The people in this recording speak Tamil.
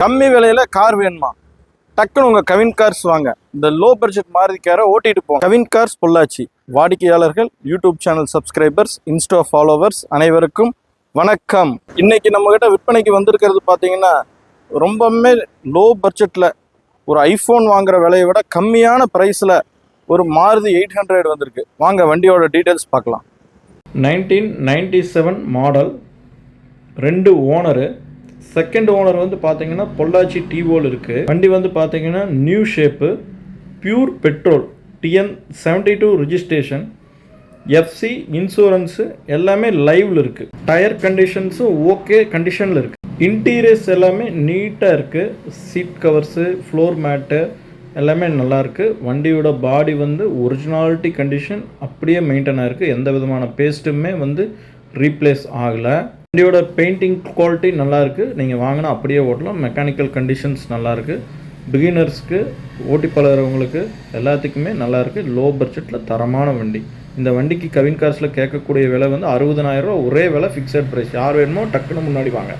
கம்மி விலையில கார் வேணுமா? டக்குன்னு உங்க கவின் கார்ஸ் வாங்க. இந்த லோ பட்ஜெட் மாருதி காரை ஓட்டிட்டு போங்க. கவின் கார்ஸ் பொள்ளாச்சி வாடிக்கையாளர்கள், YouTube channel subscribers, Insta followers அனைவருக்கும் வணக்கம். இன்னைக்கு நம்ம கிட்ட விற்பனைக்கு வந்திருக்கிறது பார்த்தீங்கன்னா ரொம்பவுமே லோ பட்ஜெட்ல ஒரு ஐஃபோன் வாங்குற விலையை விட கம்மியான ப்ரைஸில் ஒரு மாருதி 800 வந்திருக்கு. வாங்க வண்டியோட டீட்டெயில்ஸ் பார்க்கலாம். 1997 மாடல், 2 ஓனரு. செகண்ட் ஓனர் வந்து பார்த்தீங்கன்னா பொள்ளாச்சி டிவோல் இருக்குது. வண்டி வந்து பார்த்தீங்கன்னா new shape, pure petrol, TN 72 registration, FC insurance எல்லாமே லைவில் இருக்குது. டயர் கண்டிஷன்ஸும் ஓகே கண்டிஷனில் இருக்குது. இன்டீரியர்ஸ் எல்லாமே நீட்டாக இருக்குது. சீட் கவர்ஸு, ஃப்ளோர் மேட்டு எல்லாமே நல்லாயிருக்கு. வண்டியோட பாடி வந்து ஒரிஜினாலிட்டி கண்டிஷன் அப்படியே மெயின்டைன் ஆகிருக்கு. எந்த விதமான பேஸ்ட்டுமே வந்து ரீப்ளேஸ் ஆகலை. வண்டியோட பெயிண்டிங் குவாலிட்டி நல்லாயிருக்கு. நீங்கள் வாங்கினா அப்படியே ஓட்டலாம். மெக்கானிக்கல் கண்டிஷன்ஸ் நல்லாயிருக்கு. பிகினர்ஸ்க்கு, ஓட்டி பழகிறவங்களுக்கு எல்லாத்துக்குமே நல்லாயிருக்கு. லோ பட்ஜெட்டில் தரமான வண்டி. இந்த வண்டிக்கு கவின் கார்ஸில் கேட்கக்கூடிய விலை வந்து 60,000 ரூபா. ஒரே விலை, ஃபிக்ஸட் ப்ரைஸ். யார் வேணுமோ டக்குன்னு முன்னாடி வாங்க.